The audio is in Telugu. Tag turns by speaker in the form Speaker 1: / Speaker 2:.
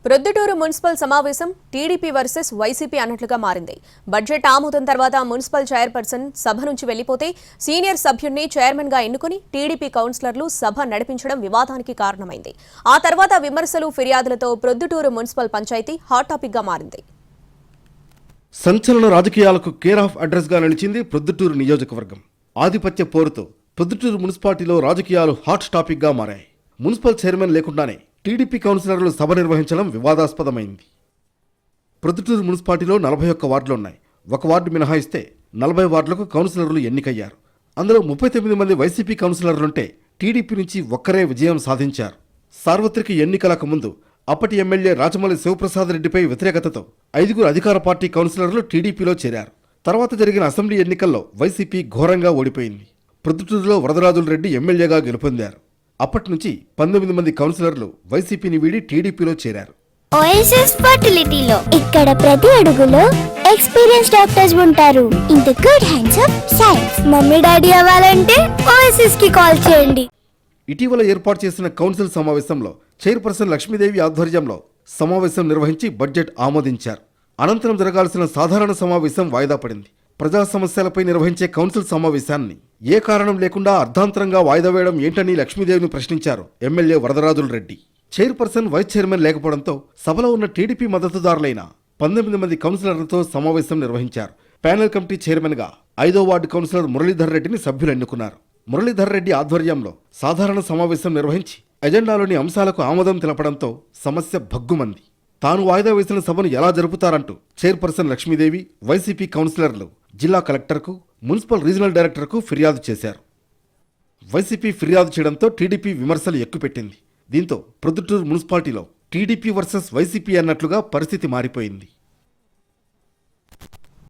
Speaker 1: ప్రొద్దుటూరు మున్సిపల్ సమావేశం టీడీపీ వర్సెస్ వైసీపీ అన్నట్లుగా మారింది. బడ్జెట్ ఆమోదం తర్వాత మున్సిపల్ చైర్పర్సన్ సభ నుంచి వెళ్లిపోతే సీనియర్ సభ్యుడిని చైర్మన్ గా ఎన్నుకుని టీడీపీ కౌన్సిలర్లు సభ నడిపించడం వివాదానికి కారణమైంది. ఆ తర్వాత విమర్శలు, ఫిర్యాదులతో Proddatur municipal panchayat hot topic గా మారింది.
Speaker 2: సంచలన రాజకీయాలకు కేర్ ఆఫ్ అడ్రస్ గా నిలిచింది ప్రొద్దుటూరు నియోజకవర్గం. ఆధిపత్య పోరుతో ప్రొద్దుటూరు మున్సిపాలిటీలో రాజకీయాలు హాట్ టాపిక్ గా మారాయి. మున్సిపల్ చైర్మన్ లేకుండానే టీడీపీ కౌన్సిలర్లు సభ నిర్వహించడం వివాదాస్పదమైంది. ప్రొద్దుటూరు మున్సిపాలిటీలో 41 వార్డులున్నాయి. ఒక వార్డు మినహాయిస్తే 40 వార్డులకు కౌన్సిలర్లు ఎన్నికయ్యారు. అందులో 39 మంది వైసీపీ కౌన్సిలర్లుంటే టీడీపీ నుంచి ఒక్కరే విజయం సాధించారు. సార్వత్రిక ఎన్నికలకు ముందు అప్పటి ఎమ్మెల్యే రాజమల్లి శివప్రసాద్ రెడ్డిపై వ్యతిరేకతతో 5 అధికార పార్టీ కౌన్సిలర్లు టీడీపీలో చేరారు. తర్వాత జరిగిన అసెంబ్లీ ఎన్నికల్లో వైసీపీ ఘోరంగా ఓడిపోయింది. ప్రొద్దుటూరులో వరదరాజుల రెడ్డి ఎమ్మెల్యేగా గెలుపొందారు. అప్పటి నుంచి 19 మంది కౌన్సిలర్లు వైసీపీని వీడి టీడీపీలో చేరారు.
Speaker 3: ఓఎస్ఎస్ ఫర్టిలిటీలో ఇక్కడ ప్రతి అడుగులో ఎక్స్పీరియన్స్ డాక్టర్స్ ఉంటారు. In the good hands of science. Mummy daddy అవ్వాలంటే ఓఎస్ఎస్ కి కాల్ చేయండి.
Speaker 2: ఇటీవల ఏర్పాటు చేసిన కౌన్సిల్ సమావేశంలో చైర్పర్సన్ లక్ష్మీదేవి ఆధ్వర్యంలో సమావేశం నిర్వహించి బడ్జెట్ ఆమోదించారు. అనంతరం జరగాల్సిన సాధారణ సమావేశం వాయిదా పడింది. ప్రజా సమస్యలపై నిర్వహించే కౌన్సిల్ సమావేశాన్ని ఏ కారణం లేకుండా అర్ధాంతరంగా వాయిదా వేయడం ఏంటని లక్ష్మీదేవిని ప్రశ్నించారు MLA Varadarajula Reddy. Chairperson, vice chairman లేకపోవడంతో సభలో ఉన్న టీడీపీ మద్దతుదారులైన 19 మంది కౌన్సిలర్లతో సమావేశం నిర్వహించారు. ప్యానెల్ కమిటీ చైర్మన్ గా 5వ వార్డు కౌన్సిలర్ మురళీధర్ రెడ్డిని సభ్యులు ఎన్నుకున్నారు. మురళీధర్ రెడ్డి ఆధ్వర్యంలో సాధారణ సమావేశం నిర్వహించి ఎజెండాలోని అంశాలకు ఆమోదం తెలపడంతో సమస్య భగ్గుమంది. తాను వాయిదా వేసిన సభను ఎలా జరుపుతారంటూ చైర్పర్సన్ లక్ష్మీదేవి, వైసీపీ కౌన్సిలర్లు జిల్లా కలెక్టర్కు, మున్సిపల్ రీజనల్ డైరెక్టర్కు ఫిర్యాదు చేశారు. వైసీపీ ఫిర్యాదు చేయడంతో టీడీపీ విమర్శలు ఎక్కుపెట్టింది. దీంతో ప్రొద్దుటూరు మున్సిపాలిటీలో టీడీపీ వర్సెస్ వైసీపీ అన్నట్లుగా పరిస్థితి మారిపోయింది.